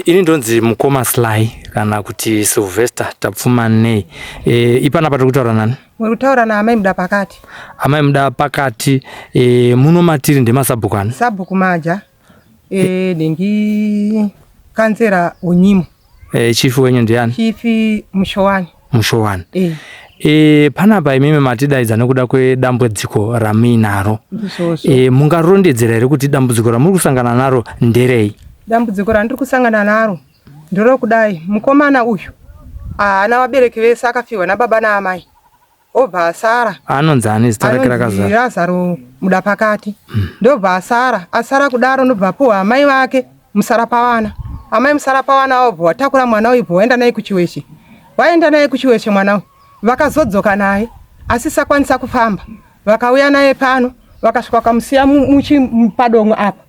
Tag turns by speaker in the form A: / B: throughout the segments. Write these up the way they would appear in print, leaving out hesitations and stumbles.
A: Ini ndonzi Mukoma Sly kana kuti Sylvester Tapfumane. Ipana pari kutaura nani?
B: Muri kutaura na Amai Mudapakati.
A: Amai Mudapakati, muno matiri ndemasabhuku ani?
B: Sabhuku maja. Ndingi kanzera unyimo.
A: Chifu wenyu ndiani?
B: Chifi Mushowani.
A: Mushowani. Panapa imimi matidaidza nekuda kwedambudziko ramuinaro. Mungarondedzera here kuti dambudziko ramuri kusangana naro nderei?
B: Dambudziko randiri kusangana naro nderokudai mukomana uyu ana vabereki vese akafiwa nababa naamai obva asara.
A: Anonzi ani zita rake rakazara?
B: Anonzi Lazaro Mudapakati. Ndobva asara kudaro ndobva apuwa amai vake Musarapavana. Amai Musarapavana obva watakura mwana uyu waenda naye kuchiweshe. Vaenda naye kuchiweshe mwana uyu vakazodzoka naye asi sakwanisa kufamba. Vakauya naye pano vakasvika kamusiya padongo apa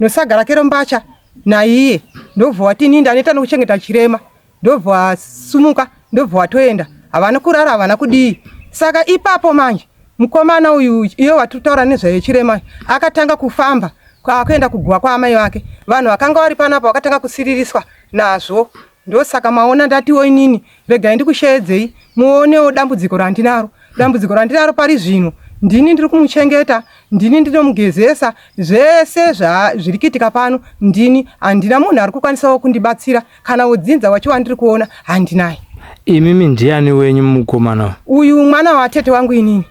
B: nosagara kero mbacha naiye ndobva wati nini ndanoita nokuchengeta chirema ndobva wasumuka ndobva watoenda havana kurara havana kudii. Saka ipapo manje mukomana uyu iyo watutaura nezvechirema akatanga kufamba akaenda kuguwa kwaamai vake. Vanhu vakanga vari panapo vakatanga kusiririswa nazvo. Ndosaka maona ndatiwo inini regai ndikusheedzei muonewo dambudziko randinaro. Dambudziko randinaro pari zvino ndini ndiri kumuchengeta, ndini ndinomugezesa, zvese zviri kuitika pano ndini. Handina munhu ari kukwanisawo kundibatsira kana udzinza wacho wandiri kuona handinaye.
A: Imimi ndiani wenyu mukomana
B: uyu? Mwana waatete wangu inini,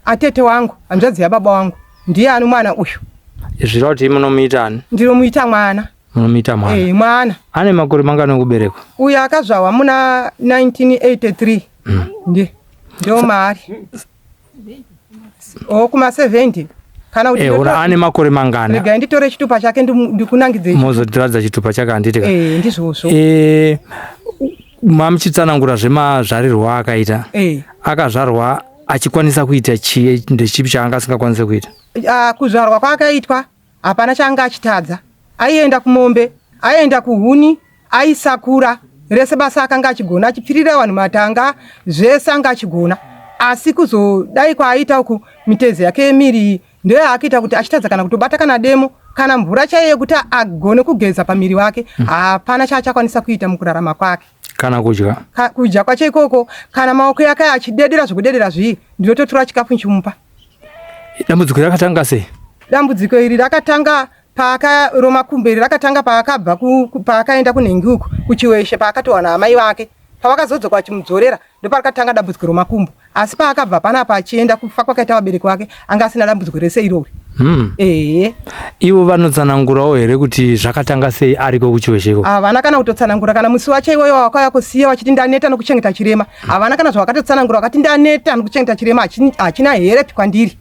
B: atete wangu, hanzvadzi yababa wangu. Ndiye ani mwana uyu.
A: Zvira kuti munomuita ani?
B: Ndinomuita mwana.
A: Munomuita mwana?
B: Mwana.
A: Ane makore mangani okuberekwa?
B: Uyu akazvarwa muna 1983. Ndio mari kuma 70 kana kuti
A: ane makore mangani?
B: Rega nditore chitupa chake ndikunangidzei.
A: Mozotiradza chitupa chake handitika?
B: Ndizvozvo.
A: Mamuchitsanangura zvemazvarirwa akaita. Akazvarwa achikwanisa kuita chii? Ndechipi chaanga asingakwanisi kuita?
B: Kuzvarwa kwakaitwa hapana chaanga achitadza. Aienda kumombe, aienda kuhuni, aisakura rese basa akanga achigona, achipfirira vanhu matanga zvese anga achigona. Asi kuzodai kwaaita uku mitezo yake yemiri ndoyo akaita kuti achitadza kana kutobata kana demo kana mvura chaiyo kuti agone kugeza pamiri wake. Hapana chaachakwanisa kuita mukurarama kwake.
A: Kana kudya?
B: Kudya kwacho ikoko kana maoko yake achidedera zvokudedera zvii ndinototora chikafu nchimupa.
A: Dambudziko rakatanga sei?
B: Dambudziko iri rakatanga romakumberi rakatanga paakabva paakaenda kunhengi uku kuchiweshe paakatowana amai vake. Pavakazodzoka vachimudzorera ndoparakatanga dambudziko romakumbo. Asi paakabva panapa achienda kufa kwakaita vabereki vake anga asina dambudziko rese irori.
A: Ivo vanotsanangurawo here kuti zvakatanga sei ariko kuchiwesheko?
B: Havana kana kutotsanangura. Kana musi wacho iwoyo wakauya kusiya wachiti ndaneta nokuchengeta chirema, havana kana zvavakatotsanangura wakati ndaneta nokuchengeta chirema hachina here kwandiri.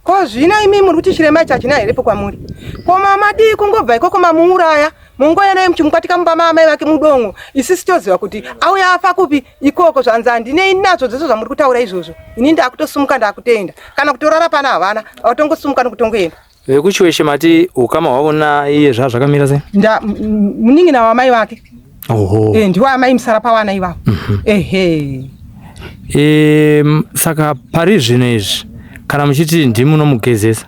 B: Ko zvino imi muri kuti chirema ichi hachina here kwamuri? Koma madii kungobva ikoko mamuuraya mungoya naye muchimukwatika mumba maamai vake mudongo. Isisi toziva kuti auya afa kupi ikoko. Zvanzi handinei nadzo dzese zvamuri kutaura izvozvo. Ini ndakutosumuka ndakutenda. Kana kutorara pana havana vatongosumuka nokutongoenda.
A: Vekuchiweshe mati ukama hwavo iye zvazvakamira sei?
B: Munin'ina wamai vake. Ndiwo amai Musarapavana ivavo.
A: Saka pari zvino izvi kana muchiti ndimunomugezesa,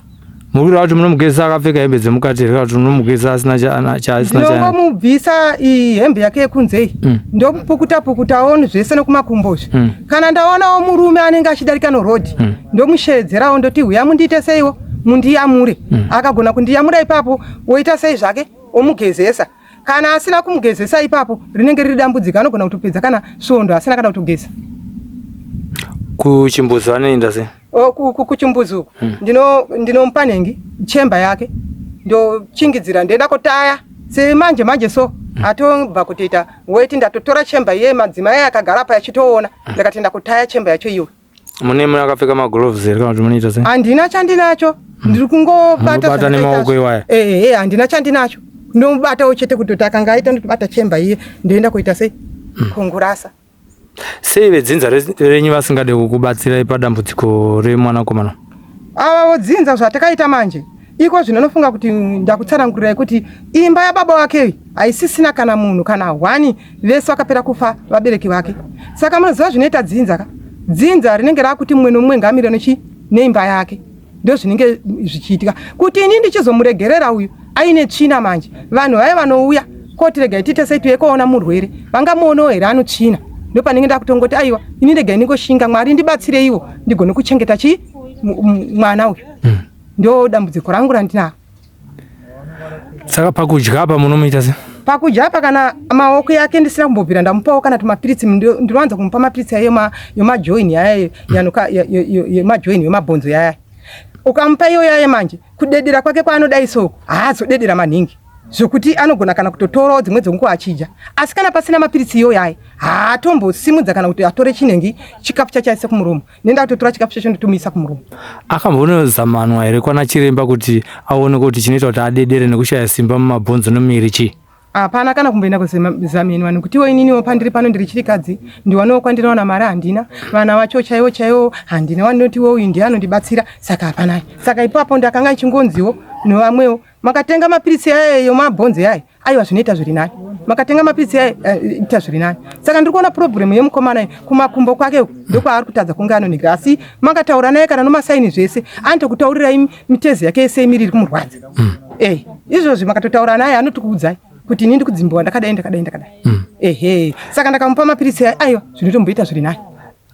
A: muri kuti munomugezesa akapfeka hembe dzemukati here kuti munomugezesa asina chaasina?
B: Ndongomubvisa hembe yake yekunzei ndomupukutapukutawo zvese nokumakumbozvi. Kana ndaonawo murume anenge achidarika norodhi ndomushedzerawo ndoti huya mundiite seiwo mundiyamure. Akagona kundiyamura ipapo woita sei zvake omugezesa. Kana asina kumugezesa ipapo rinenge riri dambudziko, anogona kutopedza kana svondo asina kana kutogeza.
A: Kuchimbuzi vanoenda sei?
B: Kuchimbuzi uku ndinomupa nhengi chemba yake ndochingidzira ndoenda kotaya semanje so atobva kutoita weti ndatotora chemba iye madzimai akagara pa achitoona ndakatenda kutaya chemba yacho iyo.
A: Mune akapfeka magloves here kana kuti munoita sei? Handina
B: chandinacho, ndiri kungobata
A: nemaoko iwaya.
B: Handina chandinacho, ndomubatawo chete kuti akanga aita ndotobata chemba iye ndoenda kuita sei kungurasa.
A: Sei vedzinza renyu vasingade kukubatsirai padambudziko remwanakomana?
B: Ava vodzinza zvatakaita manje iko zvinonofunga kuti ndakutsanangurirai kuti imba yababa wake haisisina kana munhu kana hwani, vese vakapera kufa vabereki vake. Saka munoziva zvinoita dzinza rinenge rakuti mumwe nomumwe ngamire neimba yake. Ndio zvinenge zvichiitika kuti ini ndichizomuregerera uyu aine tsvina manje vanhu vaya vanouya koti regai titese tiuye koona murwere vangamuonawo here anotsvina ndopanenge ndakutongoti aiwa ini regai ndingoshinga Mwari ndibatsireiwo ndigone kuchengeta mwana uyu. Ndo dambudziko rangu randinaro.
A: Saka pakudya apa munomuita sei?
B: Pakudya apa kana maoko yake ndisina kumbobvira ndamupawo kana tumapiritsi ndinowanza kumupa mapiritsi yemajoini yaya yemajoini yemabhonzo yaya. Ukamupa iyo yaya manje kudedera kwake kwaanodai soko haazodedera maningi zvokuti anogona kana kutotorawo dzimwe dzenguva achidya, asi kana pasina mapiritsi iyo yaya haatombosimudza kana kuti atore chinengi chikafu chachaise kumuromo. Nenda kutotora chikafu chacho ndotumisa kumuromo.
A: Akambonozamanwa here kwana chiremba kuti aone kuti chinoita kuti adedere nekushaya simba mumabhonzo nomuviri chii?
B: Hapana kana kumboenda kuzamenwa nekutiwo ininiwo pandiri pano ndiri chirikadzi ndiwanawo kwandinowana mari handina, vana vacho chaiwo handina, wanotiwo uyu ndiye anondibatsira, saka hapana. Saka ipapo ndakanga ichingonziwo nevamwewo makatenga mapiritsi aya yemabhonzo aya aiwa zvinoita zviri nani, makatenga mapiritsi aya ita zviri nani. Saka ndiri kuona problem yemukomana kumakumbo kwake ndokwaari kutadza kunge anonhika, asi makataura naye kana nomasaini zvese anotokutaurirai mitezo yake yese yemiri iri kumurwadza. Izvozvi makatotaura naye anotikuudzai kuti ini ndikudzimbiwa ndakadai. Ehe, saka ndakamupa mapiritsi aiwa zvinotomboita zviri nani.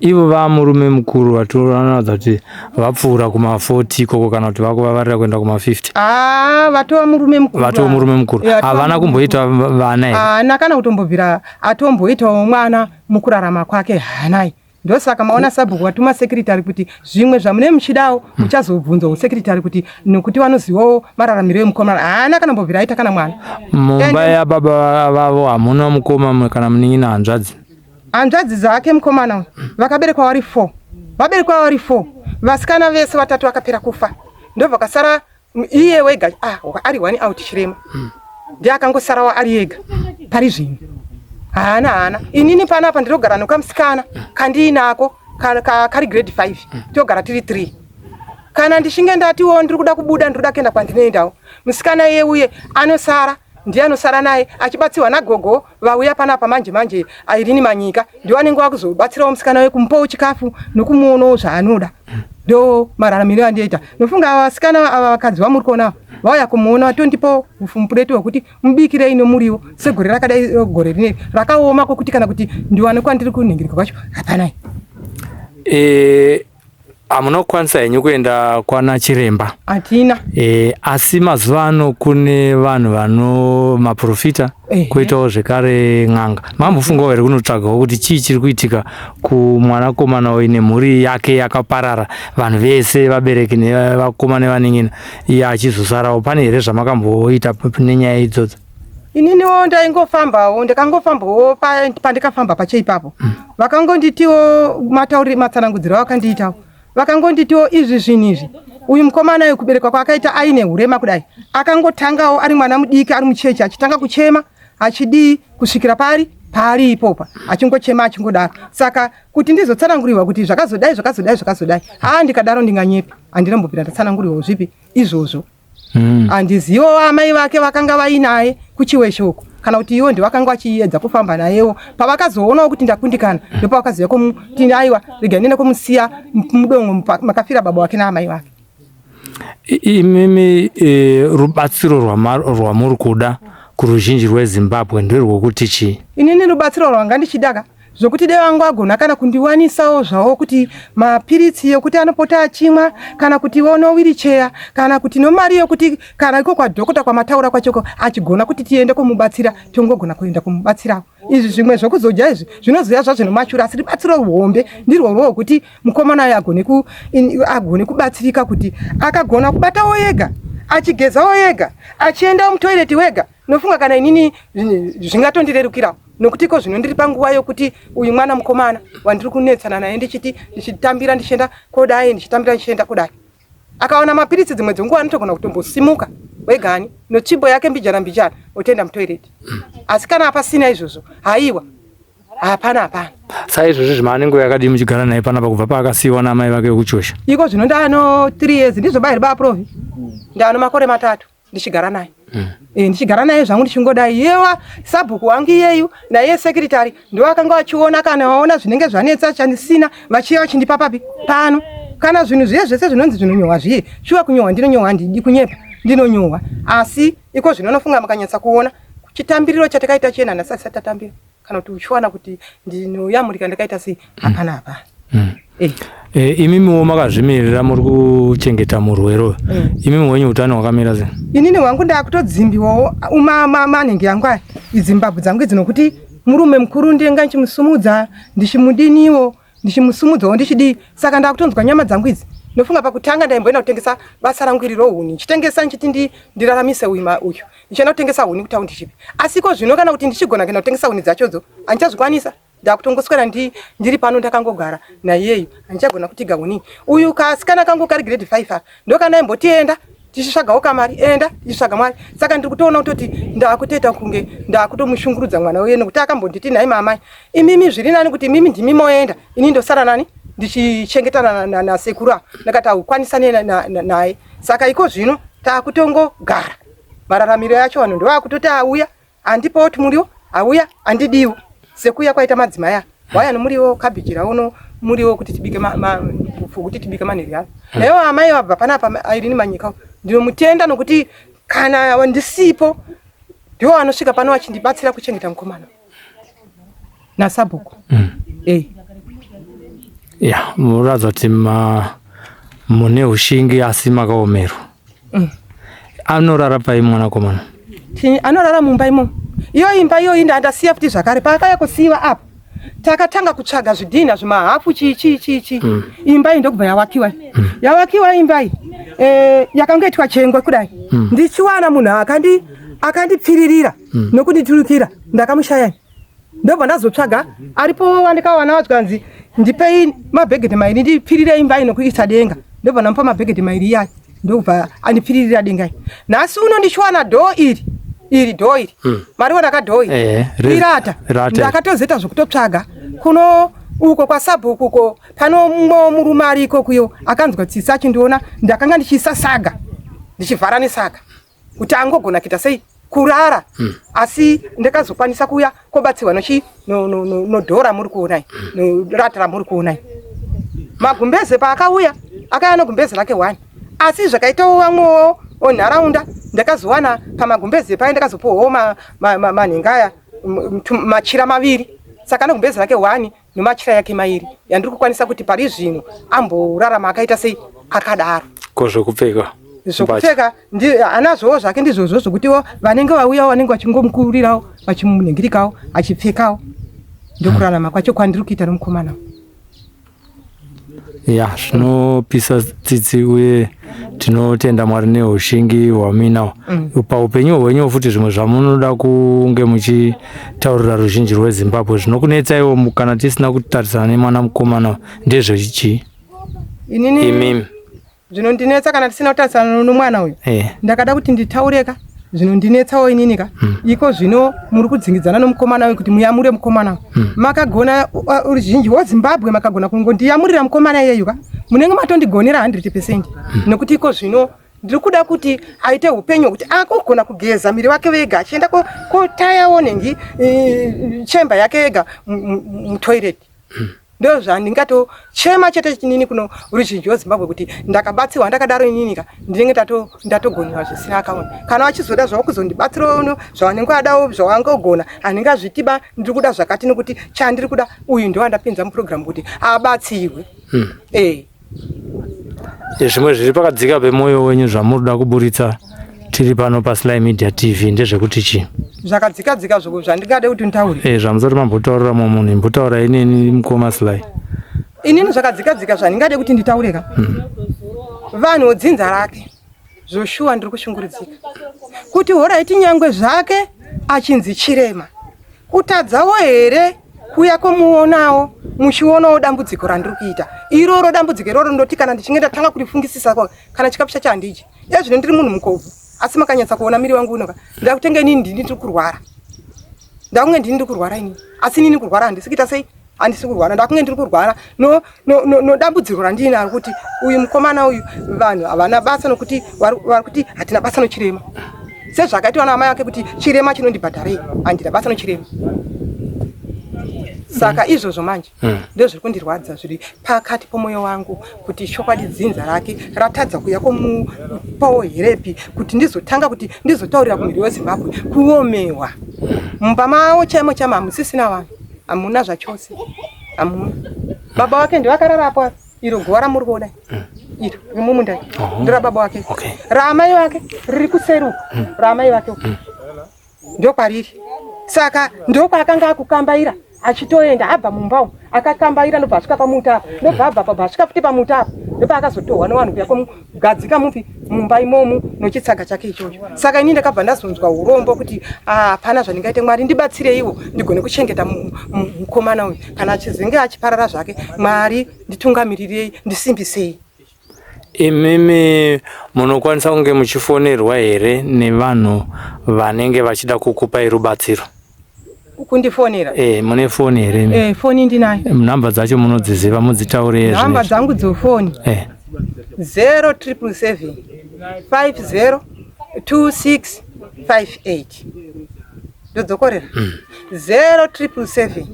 A: Ivo vamurume mukuru vanoratidza kuti vapfuura kuma40 koko kana kuti vakuvavarira kuenda kuma50.
B: Vatova murume mukuru.
A: Vatova murume mukuru. Havana kumboita vana here?
B: Haana kana kutombobvira atomboitawo mwana mukurarama kwake haanai. Ndosaka maona sabhuku watuma sekretari kuti zvimwe zvamune muchidawo muchazobvunzawo sekretari kuti nokuti vanozivawo mararamiro emukomana. Haana kana mbobvira aita kana mwana.
A: Mumba yababa vavo hamuna mukoma kana munin'ina hanzvadzi?
B: Hanzvadzi dzake mukomana vakaberekwa vari 4. Vaberekwa vari 4. Vasikana vese 3 vakapera kufa. Ndo vakasara iye wega ari 1 out chirema. Ndiye akangosarawo ari yega pari zvino. Haana. Inini panapa ndinogara nokamusikana kandiinako kari grade 5. Togara tiri 3. Kana ndichinge ndatiwo ndiri kuda kubuda ndiri kuenda kwandinoendawo, musikana iye uye anosara, ndiye anosara naye achibatsiwa nagogo vauya panapa manje Airini Manyika, ndiwo anenge wakuzobatsirawo musikana uye kumupawo chikafu nokumuonawo zvaanoda. Ndo mararamiro andiita. Nofunga vasikana ava vakadzi vamuri kuona vauya kumuona vatondipo mufumupureti wekuti mubikirei nomuriwo segore rakadai gore rine rakaoma kokuti kana kuti ndiwane kwandiri kunhingirika kwacho hapana.
A: Hamunokwanisa henyu kuenda kwana chiremba?
B: Hatina.
A: Asi mazuva ano kune vanhu vano maprofita kuitawo zvekare n'anga. Mambofungawo here kunotsvagawo kuti chii chiri kuitika kumwanakomana uyu nemhuri yake yakaparara, vanhu vese vabereki nevakoma nevanin'ina, iye achizosarawo? Pane here zvamakamboita nenyaya idzodzo?
B: Ininiwo ndaingofambawo, ndikangofambawo pandikafamba pacho ipapo. Vakangonditiwo matsanangudziro vakandiitawo. Vakangonditiwo izvi zvinizvi. Uyu mukomana uyu kuberekwa kwakaita aine hurema kudai. Akangotangawo ari mwana mudiki ari muchechi achitanga kuchema, achidii kusvikira pari ipopa. Achingochema achingodaro. Saka kuti ndizotsananguriwa kuti zvakazodai. Ndikadaro ndinganyepa. Handina mbopira ndatsananguriwa zvipi izvozvo. Handizivo amai vake vakanga vainaye kuchiweshoko. Kana kuti iwo ndivakanga vachiedza kufamba nayewo. Pavakazoonawo kuti ndakundikana, ndipo vakaziva kuti aiwa rega ndiende kumusiya mudongo makafira baba wake naamai vake.
A: Imimi rubatsiro rwamuri kuda kuruzhinji rweZimbabwe nderwokuti chii? Inini
B: rubatsiro rwanga ndichidaka zvokuti dai vangu agona kana kundiwanisawo zvawo kuti mapiritsi yokuti anopota achimwa, kana kuti wono wheelchair, kana kuti nomari yokuti kana iko kwadhokota kwamataura kwachoko achigona kuti tiende kumubatsira tongogona kuenda kumubatsira. Izvi zvimwe zvokuzodya izvi zvinozoya zvazvo nomachura, asi rubatsiro rwombe ndirwo rwokuti mukomana uyu agone kubatsirika kuti akagona kubatawo yega, achigezawo yega, achienda mutoireti wega. Nofunga kana inini zvingatondirerukirawo. Nokuti ko zvinondiri panguva yokuti uyu mwana mukomana wandiri kunetsana naye ndichitambira ndichienda kodai ndichienda kodai. Akaona mapiritsi dzimwe dzenguva anotogona kutombosimuka wegani notsvimbo yake mbijana otenda mutoireti. Asi kana apasina izvozvo haiwa hapana.
A: Saizvozvo zvamanenge yakadii muchigara naye panapa kubva paakasiyiwa namai vake vekuchosha?
B: Iko zvino ndaano 3 years ndizvo bai ribaprovi. Ndaano makore 3 ndichigara naye. Ndichigara naye zvangu ndichingodai yewa sabhuku wangu iyeyu naye sekretari ndiwo akanga vachiona kana vaona zvinenge zvanetsa chandisina vachiya vachindipa papi pano. Kana zvinhu zviye zvese zvinonzi zvinonyohwa zviye shuwa kunyohwa ndinonyohwa handidi kunyepa. ndinonyowa asi iko zvinonofunga makanyatsa kuona chitambiriro chatakaita chena nasasa tatambira kana kuti uchwana kuti ndinoyamurika ndakaita sei hapana hapana.
A: Imimiwo makazvimirira muri kuchengeta murwere imimi wenyu utano hwakamira sei?
B: Inini hwangu ndakutodzimbiwawo manenge yangu aya iZimbabwe dzangu dzinokuti murume mukuru ndenga nchimusumudza ndichimudiniwo ndichimusumudzawo ndichidi saka ndakutonzwa nyama dzangu idzi nofunga pakutanga ndaimboenda kutengesa basa rangu iri rohuni nchitengesa nchiti ndiraramise uima uyu ndichenda kutengesa huni kutaundi chipi asiko zvino kana kuti ndichigona kuenda kutengesa huni dzachodzo andichazvikwanisa ndakutongoswera ndiri pano ndakangogara naiyeyo andichagona kutiga huni uyu kasikana kangu kari grade 5 ndokana imbotienda tichitsvagawo kamari enda tichitsvaga mari saka ndiri kutoona kutoti ndakutoita kunge ndakutomushungurudza mwana weye nekuti akambonditi nhai mamai imimi zviri nani kuti imimi ndimi moenda ini ndosara nani ndichichengetana nasekuru ndakati aukwanisa naye saka iko zvino takutongogara mararamiro yacho vanhu ndovakutoti auya andipawo kuti muriwo auya andidiwo sekuya kwaita madzimai waya nomuriwo kabhiji rauno muriwo kuti tibike kuti tibike manheri avo naiwo amai vabva panapa airini manyika ndinomutenda nokuti kana ndisipo ndiwo anosvika pano vachindibatsira kuchengeta mukomana nasabhuku.
A: Muratidza kuti mune ushingi asi makaomerwa. Anorara pai mwanakomana?
B: Anorara mumba imo. Iyo imba iyo inda andasiya futi zvakare pakaya kusiiwa apa. Takatanga kutsvaga zvidhina zvimahafu imba iyi ndokubva yawakiwa. Yawakiwa imba iyi. Yakangoitwa chengwe kudai. Ndichiwana munhu akandipfiririra nokunditurukira ndakamushaya. Ndobva ndazotsvaga aripo wandikawana wazvanzi ndipei mabhegeti mairi ndipfirire imba iyi nokuisa denga. Ndobva ndamupa mabhegeti mairi iya ndobva andipfiririra denga iyi. Nhasi uno ndichiwana dhoo iri dhoo iri mari wona kadhoo iri irata ndakatozeta zvokutotsvaga kuno uko kwasabhuku uko pano murume ariko kuyo akanzwa tsitsi achindiona ndakanga ndichisasaga ndichivhara nesaga kuti angogona kuita sei kurara asi ndakazokwanisa kuya kobatsirwa nodhora muri kuonai norata ramuri kuonai magumbeze paakauya akauya nogumbeze rake 1 asi zvakaitawo vamwewo onharaunda ndakazowana pamagumbeze pai ndakazopuwawo manhengaya machira 2 saka nogumbeze rake 1 nomachira yake 2 yandiri kukwanisa kuti pari zvino amborarama akaita sei akadaro. Zvokupfeka anazvowo zvake ndizvozvo zvokutiwo vanenge vauyawo vanenge vachingomukurirawo vachimunhingirikawo achipfekawo ndokurarama kwacho kwandiri kuita nomukomana.
A: Zvinopisa tsitsi uye tinotenda Mwari neushingi hwamuinawo paupenyu hwenyu futi zvimwe zvamunoda kunge muchitaurira ruzhinji rweZimbabwe zvinokunetsaiwo kana tisina kutarisana nemwana mukomana ndezvechi?
B: Inini zvinondinetsa kana tisina kutarisana nomwana uyu ndakada kuti nditaureka zvinondinetsawo ininika iko zvino muri kudzingidzana nomukomana uyu kuti muyamure mukomana makagona ruzhinji rweZimbabwe makagona kungondiyamurira mukomana iyeyu munenge matondigonera 100% nekuti iko zvino ndiri kuda kuti aite upenyu kuti akogona kugeza miri wake wega achienda kotayawo nengi chemba yake yega mutoilet ndo zvandingatochema chete chinini kuno ruzhinji rweZimbabwe kuti ndakabatsirwa ndakadaro ininika ndinenge ndatogoniwa zvisina akaona kana vachizoda zvavo kuzondibatsira uno zvavanenge vadawo zvavangogona handinge zvitiba ndiri kuda zvakati nokuti chandiri kuda uyu ndo andapinza mupurogiramu kuti abatsirwe.
A: Zvimwe zviri pakadzika pemwoyo wenyu zvamunoda kuburitsa tiri pano paSly Media TV ndezvekuti chii?
B: Zvakadzika zvoko zvandingade kuti ntaure.
A: Zvamusati mambotaurira munhu mbotaura inini mukoma Sly.
B: Inini zvakadzika zvandingade kuti nditaureka. Vanhu dzinza rake zvoshuwa ndiri kushungurudzika kuti horaiti nyangwe zvake achinzi chirema kutadzawo here kuya komuonawo muchionawo dambudziko randiri kuita iroro dambudziko iroro ndoti kana ndichinge ndatanga kurifungisisa kana chikapisha chandichi zvino ndiri munhu mukobvu asi makanyatsa kuona miri wangu unoka ndakutenge inini ndiri kurwara ndakunge ndiri kurwara inini asi inini kurwara handisi kuita sei handisi kurwara ndakunge ndiri kurwara no dambudziko randinaro kuti uyu mukomana uyu vanhu havana basa nokuti vari kuti hatina basa nochirema sezvakaitwa naamai ake kuti chirema chinondibhadharei handina basa nochirema Saka izvozvo manje ndizvo zviri kundirwadza zviri pakati pomwoyo wangu kuti chokwadi dzinza rake ratadza kuuya kumupawo herepi kuti ndizotanga kuti ndizotaurira kumhiri weZimbabwe kuomewa. Mumba mavo chaimo chama hamusisina vanhu, hamuna zvachose, hamuna. Baba wake ndivakararapo iro guva ramuri kuona iro rimumunda ndira baba wake raamai wake riri kuseruka raamai wake ndio kwariri. Saka ndio kwaakanga akukambaira achitoenda abva mumbao akakambaira ndobva asvika pamutapo ndobva abva pabva asvika futi pamutapo ndopa akazotorwa nevanhu kuya komugadzika mupi mumba imomo nochitsanga chake ichocho. Saka ini ndakabva ndazonzwa urombo kuti hapana zvandingaite, Mwari ndibatsireiwo ndigone kuchengeta mukomana uyu kana achizenge achiparara zvake. Mwari nditungamirirei, ndisimbisei.
A: Imimi munokwanisa kunge muchifonerwa here nevanhu vanenge vachida kukupai rubatsiro?
B: Kundifonera?
A: Mune foni here?
B: Foni ndinayo.
A: Namba dzacho munodziziva, mudzitaure.
B: Namba dzangu dzofoni 0777 50 2658. Ndodzokorera 0777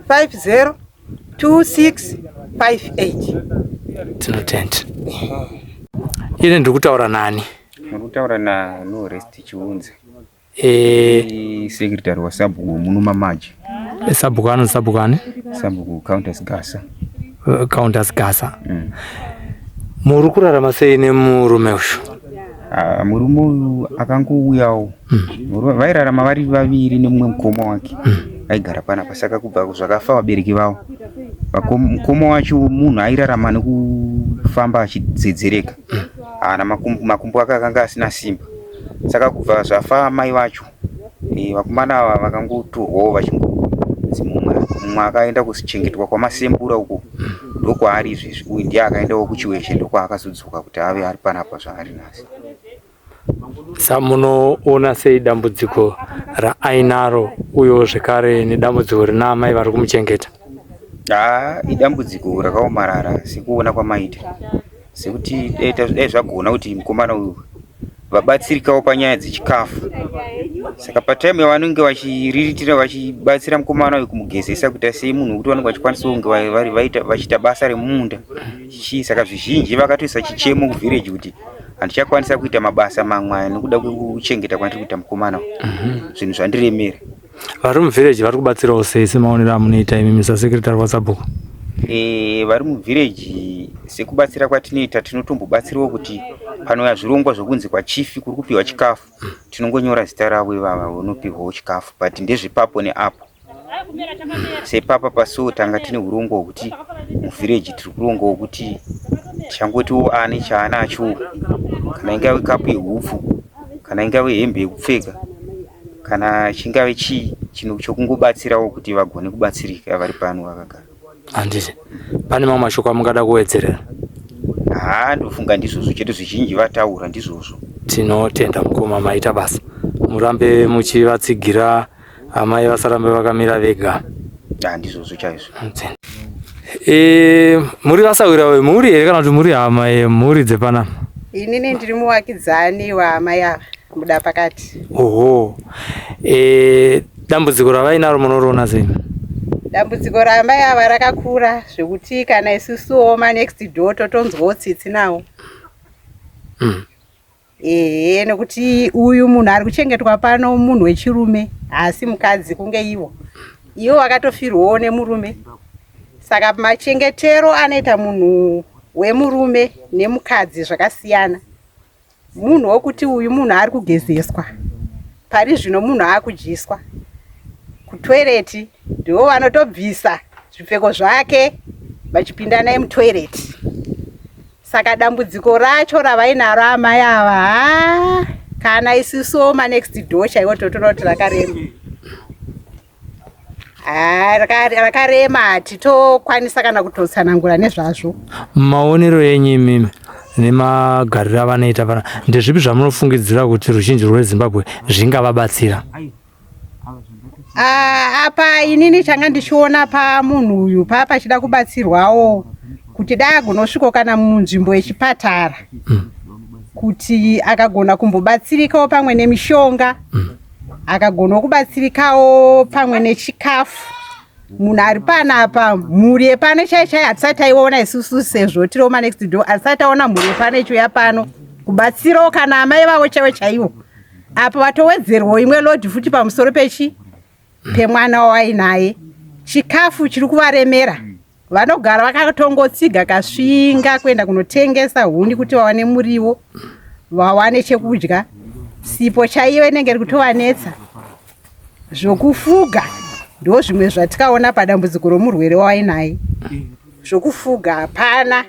B: 50 2658.
A: Tinotenda. Ine ndikutaura nani?
C: Ndikutaura no Rest Chiunze. Secretary wa Sabhuku Munuma Maji.
A: Sabhuku ano Sabhukani?
C: Sabhuku Countess Gasa.
A: Countess Gasa. Muri kurarama sei nemurume uyu?
C: Murume uyu akangouyawo. Vairarama vari vaviri nemumwe mukoma wake. Aigara panapa, saka kubva zvakafa vabereki vavo. Mukoma wacho munhu airarama nekufamba achidzedzereka. Ana makumbo ake akanga asina simba. Saka kubva zvafa mai vacho, vakomana ava vakangotorwawo mumwe akaenda kuchengetwa kwamasembura uko ndokwaari izvezvi. Uyu ndiye akaendawo kuchiweshe ndokwaakazodzoka kuti ave ari panapa zvaari nhasi.
A: Samunoona sei dambudziko raainaro uyo zvekare nedambudziko rina amai vari kumuchengeta?
C: Idambudziko rakaomarara sekuona kwamaita, sekuti dai zvagona kuti mukomana uyu vabatsirikawo panyaya dzechikafu. Saka pataimu yavanenge vachiriritira vachibatsira mukomana uyu kumugezesa kuti asei munhu kuti vanenge vachikwanisa kunge vachiita basa remumunda. Saka zvizhinji vakatoisa chichemo kuvhireji kuti handichakwanisa kuita mabasa mamwe nekuda kwekuchengeta kwandiri kuita mukomana uyu. Zvinhu zvandiremera.
A: Vari muvhireji vari kubatsirawo sei semaonero amunoita imi sasekretari waSabhuku?
C: Vari muvhireji sekubatsira kwatinoita tinotombobatsirawo kuti panouya zvirongwa zvokunzi kwachifi kuri kupiwa chikafu, tinongonyora zita ravo ivava vanopihwawo chikafu, but ndezvepapo neapo. Sepapa paso tanga tine urongwa hwokuti muvhireji tiri kurongawo kuti changotiwo ane chaanacho, kana ingave kapu yehupfu, kana ingave hembe yekupfeka, kana chingave chii chokungobatsirawo kuti vagone kubatsirika vari pano vakagara.
A: Handiti pane mamwe mashoko amungada kuwedzerera?
C: Ndofunga ndizvozvo chete, zvizhinji vataura ndizvozvo.
A: Tinotenda mukoma, maita basa. Murambe muchivatsigira amai vasarambe vakamira vega.
C: Ndizvozvo chaizvo.
A: Muri vasawira wemhuri here kana kuti muri hama yemhuri dzepanapa?
B: Inini ndiri muvakidzani waamai ava muda pakati.
A: Dambudziko ravainaro munoriona sei?
B: Dambudziko raamai ava rakakura zvekuti kana isusuwo next door totonzwawo tsitsi nawo. Nekuti uyu munhu ari kuchengetwa pano munhu wechirume, asi mukadzi kunge ivo vakatofirwawo nemurume. Saka machengetero anoita munhu wemurume nemukadzi zvakasiyana. Munhu wokuti uyu munhu ari kugezeswa, pari zvino munhu akudyiswa kutoireti, ndivo vanotobvisa zvipfeko zvake vachipinda naye mutoireti. Saka dambudziko racho ravainaro amai ava, kana isusuwo next door chaiwo totonoti rakarema. Rakarema, hatitokwanisa kana kutotsanangura nezvazvo.
A: Maonero enyu imimi nemagariro avanoita pana, ndezvipi zvamunofungidzira kuti ruzhinji rweZimbabwe zvingavabatsira?
B: Apa inini changa ndichiona pamunhu uyu pachida kubatsirwawo kuti dai agonosvika kana munzvimbo yechipatara, kuti akagona kumbobatsirikawo pamwe nemishonga, akagona kubatsirikawo pamwe nechikafu,
D: munhu ari panapa mhuri yepano chaichai hatisati taiona isusu sezvo tiriwo manext door hatisati taona mhuri yepano ichiuya pano kubatsirawo kana amai vavo chaivo chaivo apa vatowedzerwawo imwe lodhi futi pamusoro pemwana wainaye chikafu chiri kuvaremera vanogara vakatongotsiga kasvinga kuenda kunotengesa hundi kuti vawane muriwo vawane chekudya sipo chaiyo inenge iri kutovanetsa zvokufuga ndo zvimwe zvatikaona padambudziko romurwere wainaye zvokufuga hapana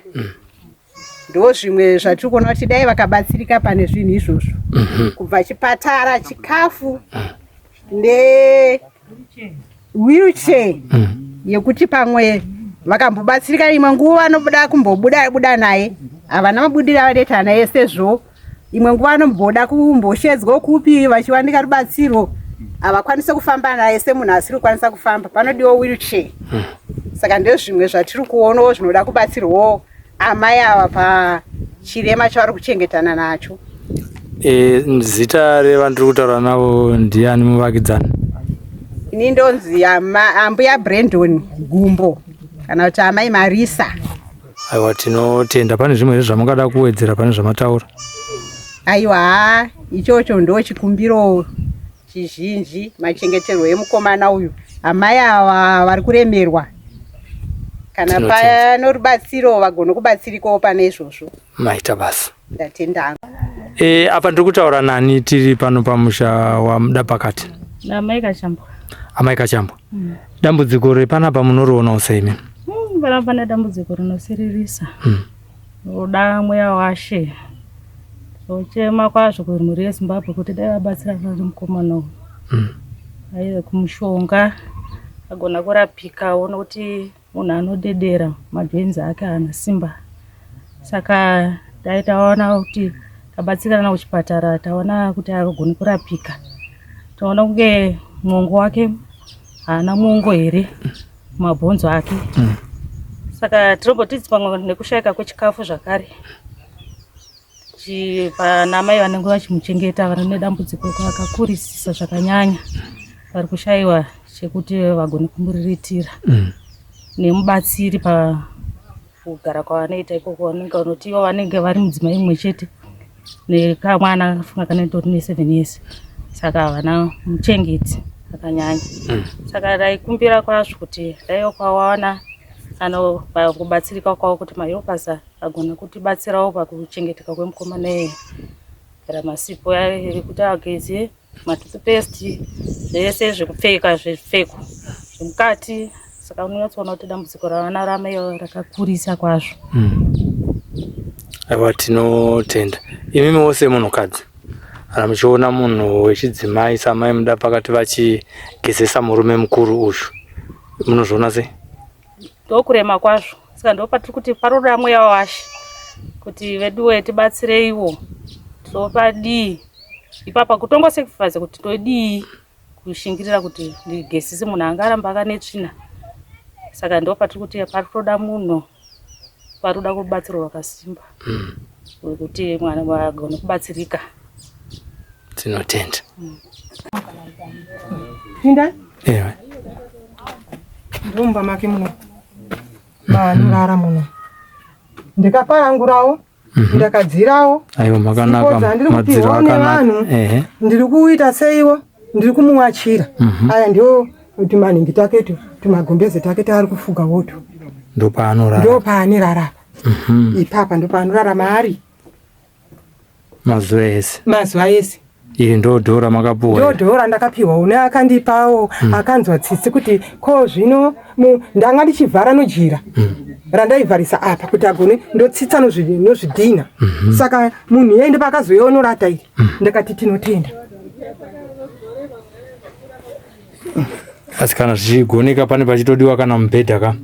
D: ndo zvimwe zvatiri kuona kuti dai vakabatsirika pane zvinhu izvozvo kubva chipatara chikafu newheelchair yekuti pamwe vakambobatsirika imwe nguva vanobuda kumbobuda naye havana mabudiro avanoita naye sezvo imwe nguva vanomboda kumboshedzwa kupi vachiwanika rubatsiro havakwanise kufamba naye semunhu asiri kukwanisa kufamba panodiwa wheelchair saka ndezvimwe zvatiri kuonawo zvinoda kubatsirwawo amai ava pachirema chavari kuchengetana nacho.
A: Zita revandiri kutaura navo ndiani muvakidzani?
D: Ini ndonzi ambuya Brandon Gumbo kana kuti amai Marisa.
A: Aiwa, tinotenda. Pane zvimwe zvamungada kuwedzera pane zvamataura?
D: Aiwa, ichocho ndo chikumbiro chizhinji machengeterwo emukomana uyu. Amai ava vari kuremerwa kana pano rubatsiro vagone kubatsirikawo pane izvozvo.
A: Maita basa.
D: Ndatenda.
A: Apa ndiri kutaura nani tiri pano pamusha wamuda pakati?
E: Amai Kachambwa.
A: Amai Kachambwa. Dambudziko repanapa munorionawo sei mimi?
E: Panapa pane dambudziko rinosiririsa. Uda mweya washe. Uchema kwazvo kuti mhuri yeZimbabwe kuti dai vabatsira vari mukomana uyu. Aive kumushonga agona kurapika nokuti munhu anodedera madhenzi ake haana simba. Saka dai taona kuti tabatsirana kuchipatara taona kuti agone kurapika. Taona kunge mwongo wake haana mwongo here mabhonzo ake. Saka tirobotidzi pamwe nekushayika kwechikafu zvakare. Panamai vanenge vachimuchengeta vari nedambudziko rakakurisisa zvakanyanya. Vari kushayiwa chekuti vagone kumuriritira. Nemubatsiri pakugara kwavanoita ikoko vanenge vanoti ivo vanenge vari mudzimai mumwe chete nekamwana kafunga kanendori ne7 years. Saka havana muchengeti akanyanya. Saka daikumbira kwazvo kuti daiwo kwawana kubatsirika kwavo kuti mayopasa agona kutibatsirawo pakuchengeteka kwemukomana iye. Masipo ekuti ageze matoothpaste zvese zvekupfeka zvepfeko zvemukati. Saka unonyatsoona kuti dambudziko ravana ramai rakakurisa kwazvo.
A: Aiwa, tinotenda. Imimi wose munhukadzi kana muchiona munhu wechidzimai samai muda pakati vachigezesa murume mukuru uyu munozviona sei?
E: Ndokurema kwazvo. Saka ndopatiri kuti paroda mweya washe kuti veduwe tibatsireiwo topadii ipapa kutongosekifaza kuti todii kushingirira kuti ndigezise munhu angaramba akanetsvina. Saka ndopatiri kuti paroda munhu paroda kubatsirwa wakasimba kuti mwana agone kubatsirika.
A: Tinotenda.
B: Pinda?
A: Ewe.
B: Ndumba make muno. Manorara muno. Ndikaparangurawo, ndakadzirawo.
A: Aiwa, makanaka. Madziro akanaka.
B: Ndiri kuita seiwo, ndiri kumuwachira. Aya ndio kuti maningi taketu, tumagombeze take tari kufuga wotu.
A: Ndo paanorara.
B: Ndo paanorara. Ipapa ndo paanorara mari.
A: Mazuva ese.
B: Mazuva ese.
A: Iri ndo dhora makapuwa.
B: Ndo dhora ndakapiwa. Une akandipawo akanzwa tsitsi kuti ko zvino ndanga ndichivhara nojira. Randaivharisa apa kuti agone ndotsitsa nozvidhina. Saka munhu yende pakazoyonorata iri. Ndakati tinotenda.
A: Asi kana zvichigoneka pane pachitodiwa kana mubhedha ka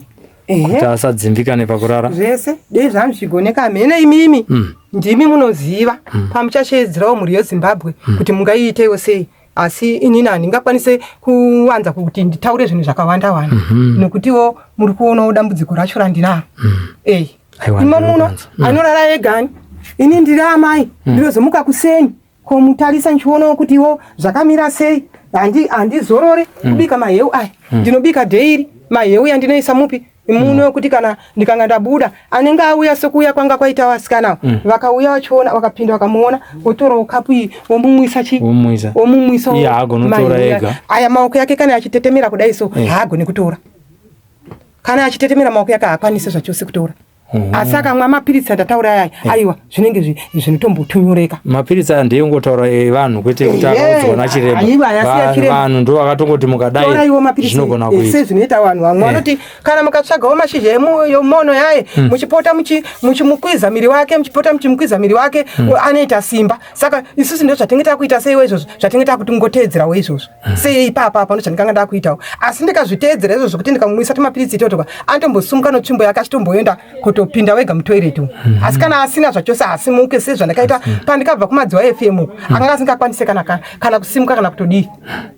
A: kuti asadzimbikane pakurara.
B: Zvese dei zvangu zvigoneka mhene imimi ndimi munoziva pamuchashedzerawo mhuri yeZimbabwe kuti mungaiitewo sei. Asi inini handingakwanise kuwanza kuti nditaure zvinhu zvakawanda wanda nekutiwo muri kuonawo dambudziko racho randinaro. Imo muno anorara egani. Ini ndiri amai ndinozomuka kuseni komutarisa nchionawo kutiwo zvakamira sei. Handizorore kubika maheu aya ndinobika dheiri maheuya ndinoisa mupi muno wekuti kana ndikanga ndabuda anenge auya sekuuya kwanga kwaita vasikana vakauya vachiona vakapinda vakamuona votora ukapu vomumwisa vomumwisa
A: iye haagoni kutora ega
B: aya maoko yake kana achitetemera kudai so haagoni kutora kana achitetemera maoko yake haakwanisi zvachose kutora asi akamwa mapiritsi andataura aya aiwa zvinenge zvinotombotunyoreka
A: mapiritsi aya ndeyengotaura evanhu kwete kuti akaudzwa nachiremba vanhu ndo vakatongoti mukadai zvinogona kuita
B: sezvinoita vanhu vamwe vanoti kana mukatsvagawo mashizha yomono yaye muchipota muchimukwiza miri wake muchipota muchimukwiza miri wake anoita simba saka isusu ndo zvatingeta kuita seiwo izvozvo zvatingeta kuti ngoteedzerawo izvozvo sei ipapa ndo zvandikanga ndakuitawo asi ndikazviteedzera izvozvo kuti ndikamumwisa timapiritsi itotoka anotombosumuka notsvimbo yake achitomboenda kutopinda wega mutoireti asi kana asina zvachose asimuke sezvandakaita pandikabva kumadzwa FM akanga asingakwanise kana kusimuka kana kutodii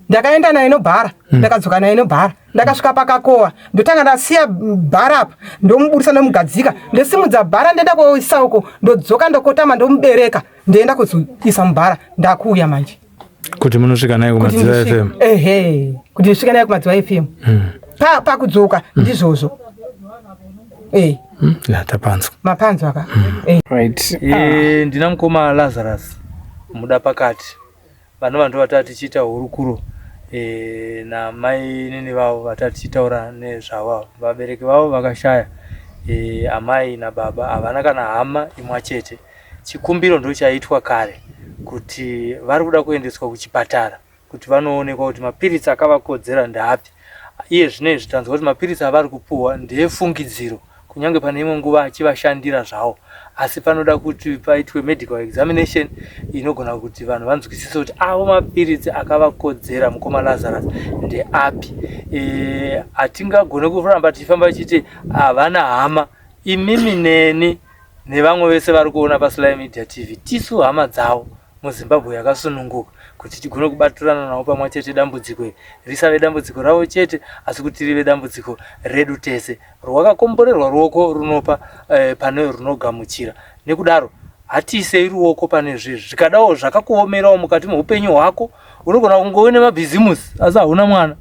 B: ndakaenda naye nobhara ndakadzoka naye nobhara ndakasvika pakakowa ndotanga ndasiya bhara apa ndomuburisa ndomugadzika ndosimudza bhara ndoenda koisa uko ndodzoka ndokotama ndomubereka ndoenda kuzoisa mubhara ndakuuya manje
A: kuti munosvika naye kumadziva FM
B: kuti ndisvika naye kumadziva FM pakudzoka ndizvozvo
A: tapanzwa
B: mapanzwa aka
A: right ndina mukoma Lazarus muda pakati vanhu ndo vatati tichiita hurukuro namai nini vavo vatati tichitaura nezvavo vabereki vavo vakashaya amai nababa havana kana hama imwe chete chikumbiro ndo chaitwa kare kuti vari kuda kuendeswa kuchipatara kuti vanoonekwa kuti mapiritsi akavakodzera ndeapi iye zvinezvi tanzwa kuti mapiritsi avari kupuhwa ndeefungidziro kunyange pane imwe nguva achivashandira zvavo asi panoda kuti paitwe medical examination inogona kuti vanhu vanzwisise kuti avo mapiritsi akavakodzera mukoma Lazarus ndeapi hatingagone kuramba tichifamba tichiti havana hama imimi neni nevamwe vese vari kuona paSly Media TV tisu hama dzavo muZimbabwe yakasununguka kuti tigone kubatirana navo pamwe chete dambudziko risave dambudziko ravo chete asi kuti rive dambudziko redu tese rwakakomborerwa ruoko runopa pane runogamuchira nekudaro hatiisei ruoko pane zvezvi zvikadawo zvakakuomerawo mukati meupenyu hwako unogona kungowe nemabhizimusi asi hauna mwana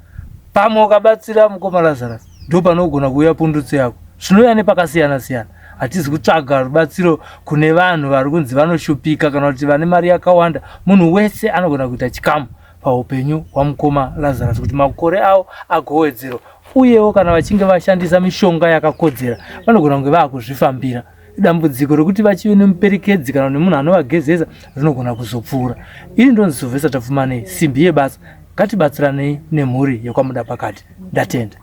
A: pamwe ukabatsira mukoma Lazarus ndo panogona kuuya pundutso yako zvinouya nepakasiyana siyana hatizi kutsvaga rubatsiro kune vanhu vari kunzi vanoshupika kana kuti vane mari yakawanda munhu wese anogona kuita chikamu paupenyu hwamukoma Lazarus kuti makore avo agowedzerwa uyewo kana vachinge vashandisa mishonga yakakodzera vanogona kunge vaakuzvifambira dambudziko rokuti vachive nemuperekedzi kana nemunhu anovagezesa rinogona kuzopfuura iri ndonzi Sylvester Tafumanei simbi yebasa ngatibatsiranei nemhuri yekwamuda pakati ndatenda